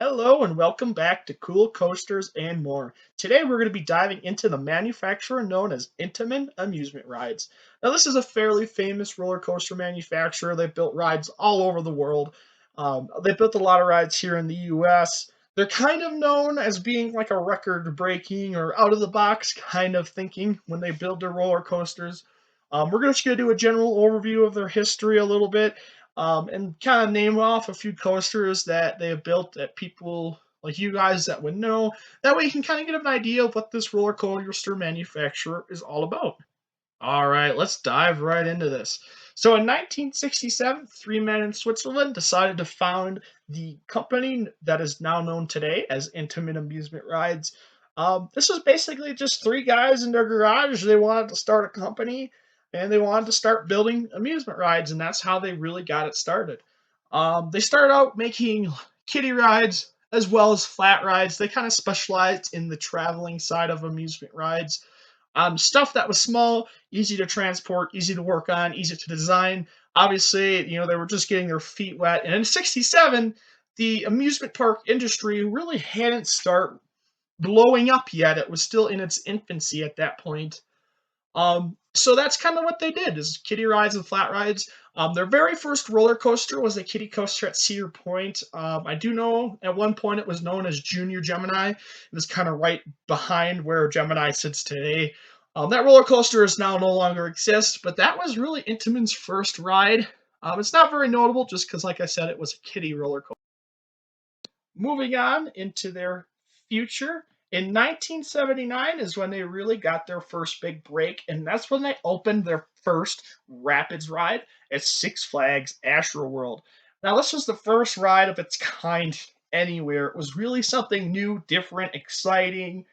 Hello and welcome back to Cool Coasters and More. Today we're going to be diving into the manufacturer known as Intamin Amusement Rides. Now this is a fairly famous roller coaster manufacturer. They've built rides all over the world. They built a lot of rides here in the US. They're kind of known as being like a record-breaking or out-of-the-box kind of thinking when they build their roller coasters. We're just going to do a general overview of their history a little bit and kind of name off a few coasters that they have built that people like you guys that would know. That way you can kind of get an idea of what this roller coaster manufacturer is all about. All right, let's dive right into this. So in 1967, three men in Switzerland decided to found the company that is now known today as Intamin Amusement Rides. This was basically just three guys in their garage. They wanted to start a company and they wanted to start building amusement rides, and that's how they really got it started. They started out making kiddie rides as well as flat rides. They kind of specialized in the traveling side of amusement rides. Stuff that was small, easy to transport, easy to work on, easy to design. Obviously, they were just getting their feet wet. And in '67, the amusement park industry really hadn't started blowing up yet. It was still in its infancy at that point. So that's kind of what they did: is kiddie rides and flat rides. Their very first roller coaster was a kiddie coaster at Cedar Point. I do know at one point it was known as Junior Gemini. It was kind of right behind where Gemini sits today. That roller coaster is now no longer exists, but that was really Intamin's first ride. It's not very notable just because, like I said, it was a kiddie roller coaster. Moving on into their future, in 1979 is when they really got their first big break, and that's when they opened their first Rapids ride at Six Flags Astroworld. Now, this was the first ride of its kind anywhere. It was really something new, different, exciting,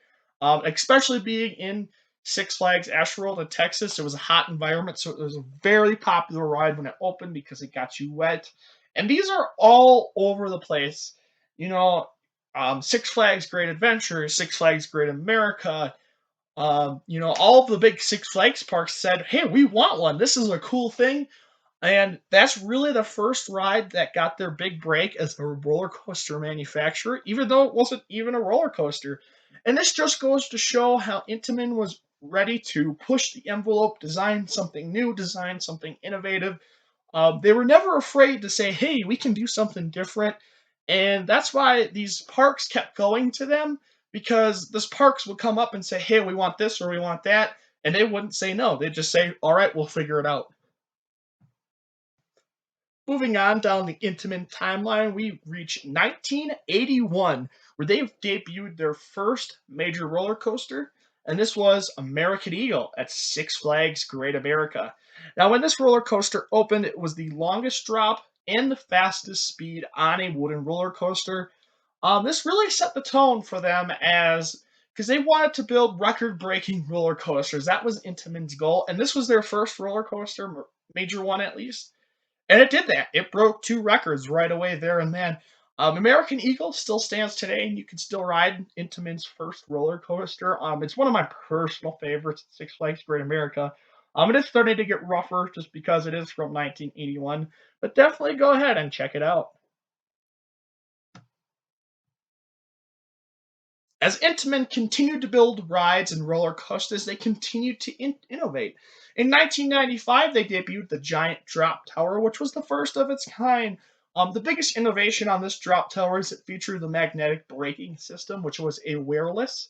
especially being in Six Flags Astroworld in Texas. It was a hot environment, so it was a very popular ride when it opened because it got you wet. And these are all over the place. you know, Six Flags Great Adventure, Six Flags Great America, all of the big Six Flags parks said, "Hey, we want one. This is a cool thing." And that's really the first ride that got their big break as a roller coaster manufacturer, even though it wasn't even a roller coaster. And this just goes to show how Intamin was ready to push the envelope, design something new, design something innovative. They were never afraid to say, "Hey, we can do something different," and that's why these parks kept going to them, because this parks would come up and say, "Hey, we want this or we want that," and they wouldn't say no. They'd just say, "All right, we'll figure it out." Moving on down the Intamin timeline, we reach 1981, where they debuted their first major roller coaster, and this was American Eagle at Six Flags Great America. Now, when this roller coaster opened, it was the longest drop and the fastest speed on a wooden roller coaster. This really set the tone for them as because they wanted to build record-breaking roller coasters. That was Intamin's goal, and this was their first roller coaster, major one at least. And it did that. It broke two records right away there and then. American Eagle still stands today, and you can still ride Intamin's first roller coaster. It's one of my personal favorites at Six Flags Great America. It is starting to get rougher just because it is from 1981, but definitely go ahead and check it out. As Intamin continued to build rides and roller coasters, they continued to innovate. In 1995, they debuted the Giant Drop Tower, which was the first of its kind. The biggest innovation on this drop tower is it featured the magnetic braking system, which was a wireless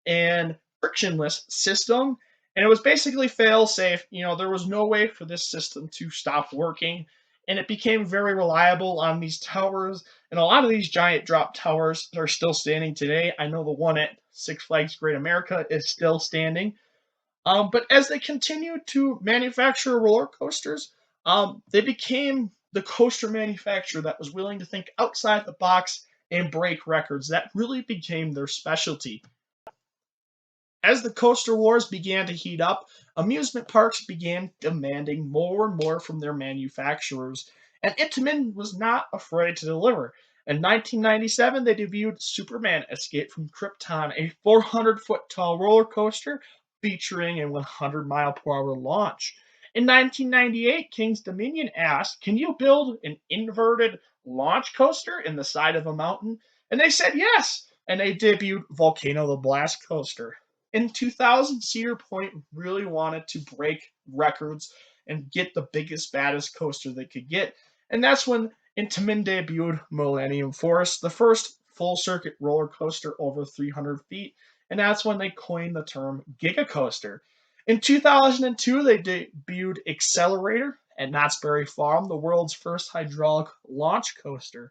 and frictionless system. And it was basically fail safe. There was no way for this system to stop working. And it became very reliable on these towers. And a lot of these giant drop towers are still standing today. I know the one at Six Flags Great America is still standing. But as they continued to manufacture roller coasters, they became the coaster manufacturer that was willing to think outside the box and break records. That really became their specialty. As the coaster wars began to heat up, amusement parks began demanding more and more from their manufacturers, and Intamin was not afraid to deliver. In 1997, they debuted Superman Escape from Krypton, a 400-foot tall roller coaster featuring a 100-mile-per-hour launch. In 1998, King's Dominion asked, "Can you build an inverted launch coaster in the side of a mountain?" And they said yes. And they debuted Volcano the Blast Coaster. In 2000, Cedar Point really wanted to break records and get the biggest, baddest coaster they could get. And that's when Intamin debuted Millennium Force, the first full circuit roller coaster over 300 feet. And that's when they coined the term Giga Coaster. In 2002, they debuted Accelerator at Knott's Berry Farm, the world's first hydraulic launch coaster.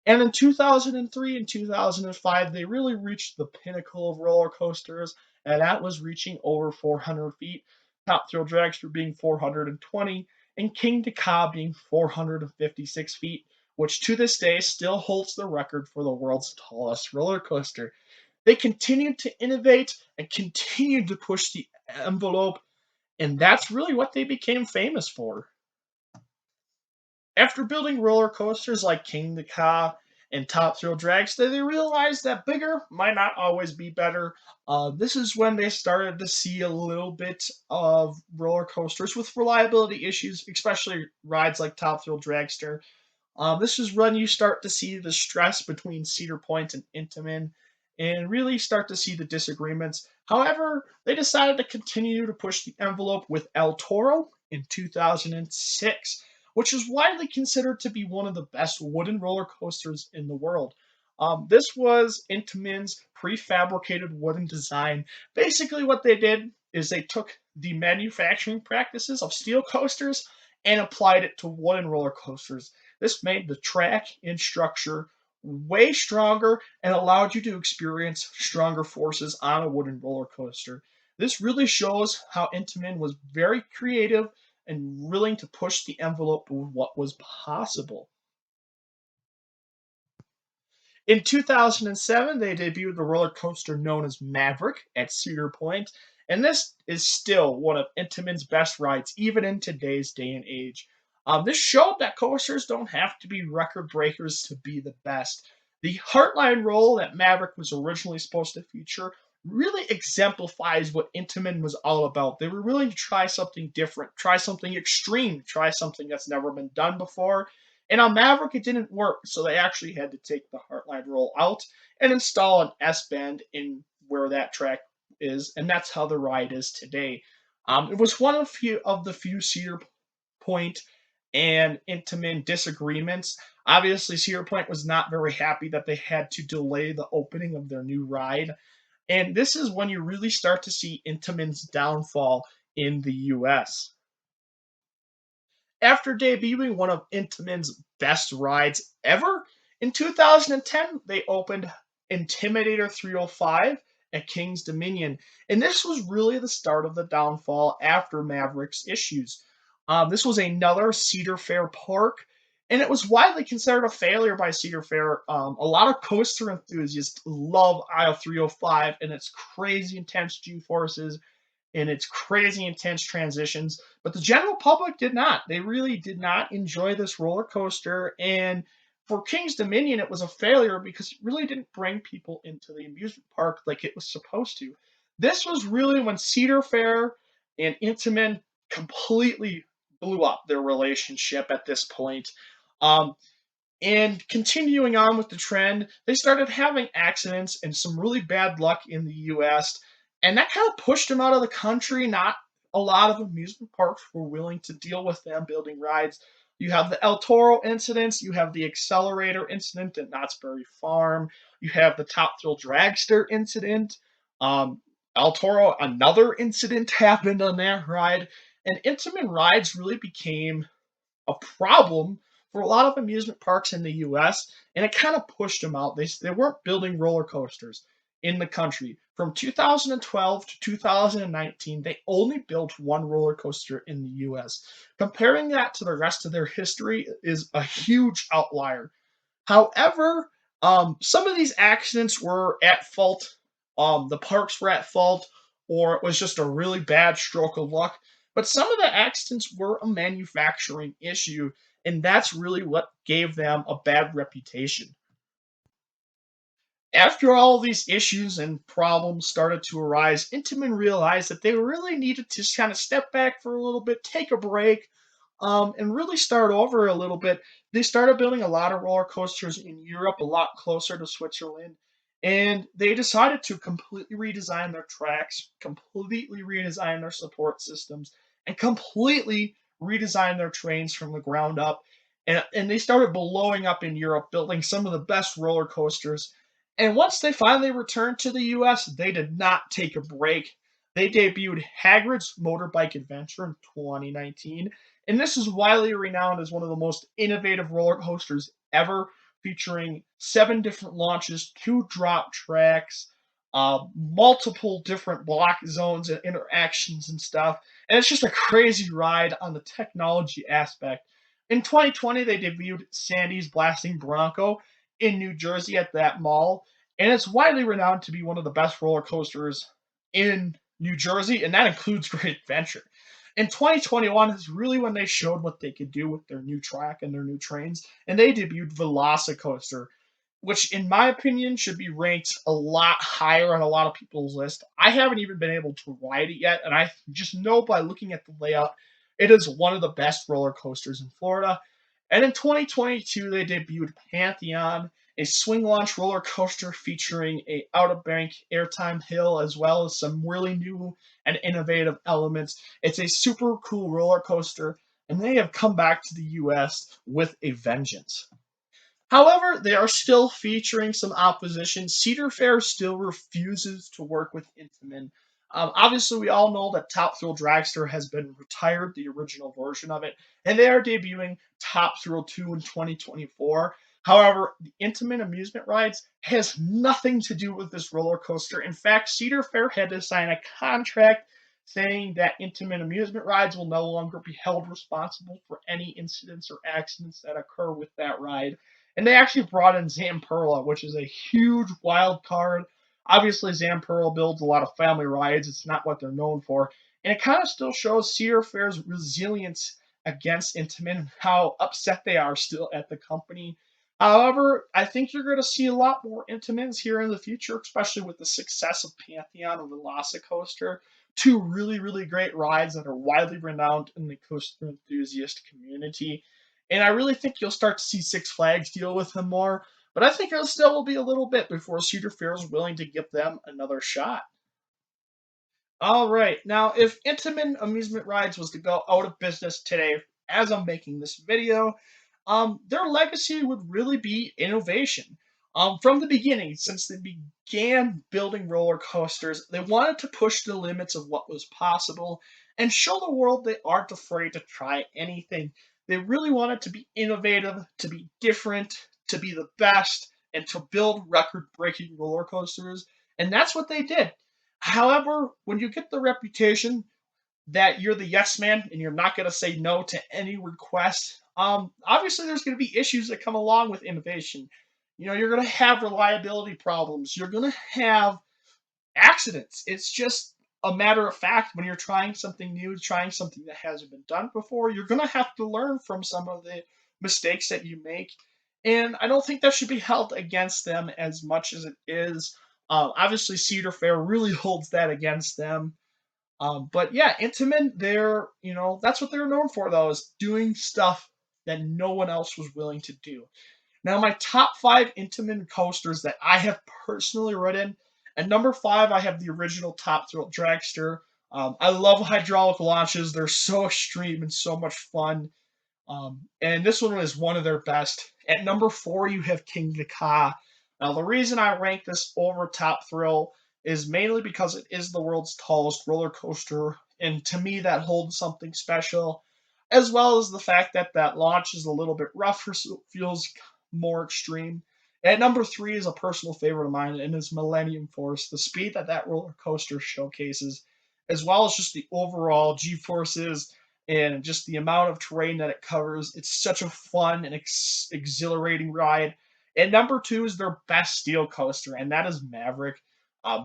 And in 2003 and 2005, they really reached the pinnacle of roller coasters, and that was reaching over 400 feet. Top Thrill Dragster being 420, and King Ka being 456 feet, which to this day still holds the record for the world's tallest roller coaster. They continued to innovate and continued to push the envelope, and that's really what they became famous for. After building roller coasters like King the Ka and Top Thrill Dragster, they realized that bigger might not always be better. This is when they started to see a little bit of roller coasters with reliability issues, especially rides like Top Thrill Dragster. This is when you start to see the stress between Cedar Point and Intamin and really start to see the disagreements. However, they decided to continue to push the envelope with El Toro in 2006, which is widely considered to be one of the best wooden roller coasters in the world. This was Intamin's prefabricated wooden design. Basically, what they did is they took the manufacturing practices of steel coasters and applied it to wooden roller coasters. This made the track and structure way stronger and allowed you to experience stronger forces on a wooden roller coaster. This really shows how Intamin was very creative and willing to push the envelope with what was possible. In 2007, they debuted the roller coaster known as Maverick at Cedar Point, and this is still one of Intamin's best rides, even in today's day and age. This showed that coasters don't have to be record breakers to be the best. The Heartline roll that Maverick was originally supposed to feature really exemplifies what Intamin was all about. They were willing to try something different, try something extreme, try something that's never been done before, and on Maverick, it didn't work, so they actually had to take the Heartline roll out and install an S bend in where that track is, and that's how the ride is today. It was one of the few Cedar Point and Intamin disagreements. Obviously, Cedar Point was not very happy that they had to delay the opening of their new ride, and this is when you really start to see Intamin's downfall in the US. After debuting one of Intamin's best rides ever, in 2010 they opened Intimidator 305 at King's Dominion, and this was really the start of the downfall after Maverick's issues. This was another Cedar Fair park, and it was widely considered a failure by Cedar Fair. A lot of coaster enthusiasts love Aisle 305 and its crazy intense G forces in its crazy intense transitions, but the general public did not. They really did not enjoy this roller coaster. And for King's Dominion, it was a failure because it really didn't bring people into the amusement park like it was supposed to. This was really when Cedar Fair and Intamin completely blew up their relationship at this point. Um, and continuing on with the trend, they started having accidents and some really bad luck in the US. And that kind of pushed them out of the country. Not a lot of amusement parks were willing to deal with them building rides. You have the El Toro incidents, you have the Accelerator incident at Knott's Berry Farm, you have the Top Thrill Dragster incident. Um, El Toro, another incident happened on that ride. And Intamin rides really became a problem for a lot of amusement parks in the US, and it kind of pushed them out. They weren't building roller coasters in the country. From 2012 to 2019, they only built one roller coaster in the US. Comparing that to the rest of their history is a huge outlier. However, some of these accidents were at fault. The parks were at fault, or it was just a really bad stroke of luck. But some of the accidents were a manufacturing issue, and that's really what gave them a bad reputation. After all these issues and problems started to arise, Intamin realized that they really needed to kind of step back for a little bit, take a break, and really start over a little bit. They started building a lot of roller coasters in Europe, a lot closer to Switzerland, and they decided to completely redesign their tracks, completely redesign their support systems, and completely redesign their trains from the ground up. And they started blowing up in Europe, building some of the best roller coasters. And once they finally returned to the US, they did not take a break. They debuted Hagrid's Motorbike Adventure in 2019, and this is widely renowned as one of the most innovative roller coasters ever, featuring 7 different launches, 2 drop tracks, multiple different block zones and interactions and stuff. And it's just a crazy ride on the technology aspect. In 2020, they debuted Sandy's Blasting Bronco in New Jersey at that mall, and it's widely renowned to be one of the best roller coasters in New Jersey, and that includes Great Adventure. In 2021 is really when they showed what they could do with their new track and their new trains, and they debuted Velocicoaster, which, in my opinion, should be ranked a lot higher on a lot of people's list. I haven't even been able to ride it yet, and I just know by looking at the layout, it is one of the best roller coasters in Florida. And in 2022, they debuted Pantheon, a swing launch roller coaster featuring a out of bank airtime hill as well as some really new and innovative elements. It's a super cool roller coaster, and they have come back to the US with a vengeance. However, they are still featuring some opposition. Cedar Fair still refuses to work with Intamin. Obviously, we all know that Top Thrill Dragster has been retired, the original version of it, and they are debuting Top Thrill 2 in 2024. However, the Intamin amusement rides has nothing to do with this roller coaster. In fact, Cedar Fair had to sign a contract saying that Intamin amusement rides will no longer be held responsible for any incidents or accidents that occur with that ride. And they actually brought in Zamperla, which is a huge wild card. Obviously, Zamperla builds a lot of family rides. It's not what they're known for. And it kind of still shows Cedar Fair's resilience against Intamin and how upset they are still at the company. However, I think you're going to see a lot more Intamins here in the future, especially with the success of Pantheon and Velocicoaster. Two really, really great rides that are widely renowned in the coaster enthusiast community. And I really think you'll start to see Six Flags deal with them more. But I think it'll still be a little bit before Cedar Fair is willing to give them another shot. All right. Now, if Intamin Amusement Rides was to go out of business today, as I'm making this video, their legacy would really be innovation. From the beginning, since they began building roller coasters, they wanted to push the limits of what was possible and show the world they aren't afraid to try anything. They really wanted to be innovative, to be different, to be the best, and to build record breaking roller coasters. And that's what they did. However, when you get the reputation that you're the yes man and you're not going to say no to any request, obviously there's going to be issues that come along with innovation. You know, you're going to have reliability problems. You're going to have accidents. It's just a matter of fact when you're trying something new, trying something that hasn't been done before, you're going to have to learn from some of the mistakes that you make. And I don't think that should be held against them as much as it is. Obviously, Cedar Fair really holds that against them. But yeah, Intamin, that's what they're known for, though, is doing stuff that no one else was willing to do. Now, my top 5 Intamin coasters that I have personally ridden. At number 5, I have the original Top Thrill Dragster. I love hydraulic launches. They're so extreme and so much fun. And this one is one of their best. At number 4, you have King Ka. Now, the reason I rank this over Top Thrill is mainly because it is the world's tallest roller coaster, and to me, that holds something special, as well as the fact that that launch is a little bit rougher, so it feels more extreme. At number 3 is a personal favorite of mine, and is Millennium Force. The speed that that roller coaster showcases, as well as just the overall G forces and just the amount of terrain that it covers. It's such a fun and exhilarating ride. And number 2 is their best steel coaster, and that is Maverick.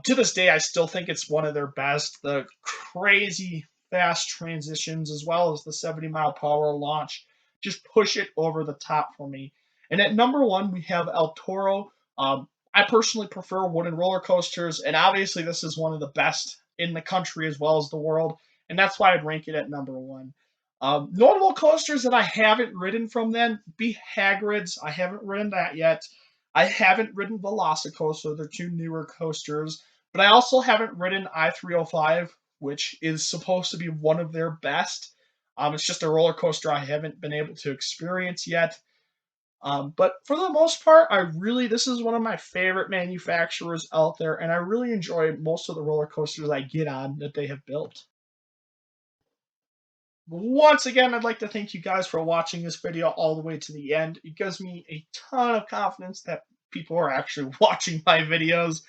To this day, I still think it's one of their best. The crazy fast transitions, as well as the 70-mile-per-hour launch, just push it over the top for me. And at number 1, we have El Toro. I personally prefer wooden roller coasters, and obviously, this is one of the best in the country as well as the world, and that's why I'd rank it at number 1. Notable coasters that I haven't ridden from them be Hagrid's. I haven't ridden that yet. I haven't ridden Velocicoaster. They're two newer coasters. But I also haven't ridden I-305, which is supposed to be one of their best. It's just a roller coaster I haven't been able to experience yet. But for the most part, this is one of my favorite manufacturers out there, and I really enjoy most of the roller coasters I get on that they have built. Once again, I'd like to thank you guys for watching this video all the way to the end. It gives me a ton of confidence that people are actually watching my videos.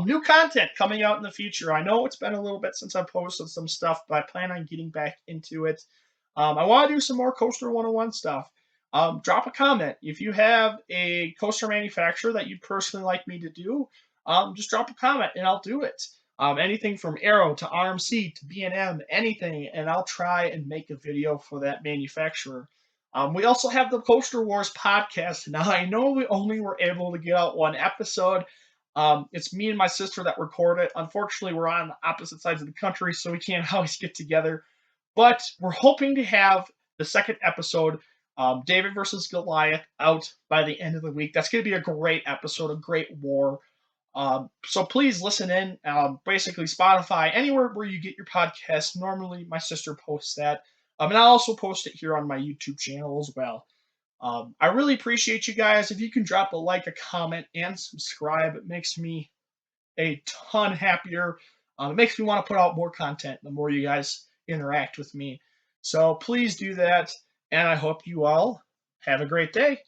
New content coming out in the future. I know it's been a little bit since I posted some stuff, but I plan on getting back into it. I want to do some more Coaster 101 stuff. Drop a comment. If you have a coaster manufacturer that you'd personally like me to do, just drop a comment and I'll do it. Anything from Aero to RMC to B&M, anything, and I'll try and make a video for that manufacturer. We also have the Coaster Wars podcast. Now, I know we only were able to get out one episode. It's me and my sister that record it. Unfortunately, we're on opposite sides of the country, so we can't always get together. But we're hoping to have the second episode, David versus Goliath, out by the end of the week. That's going to be a great episode, a great war. So please listen in. Basically, Spotify, anywhere where you get your podcast. Normally, my sister posts that. And I'll also post it here on my YouTube channel as well. I really appreciate you guys. If you can drop a like, a comment, and subscribe, it makes me a ton happier. It makes me want to put out more content the more you guys interact with me. So please do that. And I hope you all have a great day.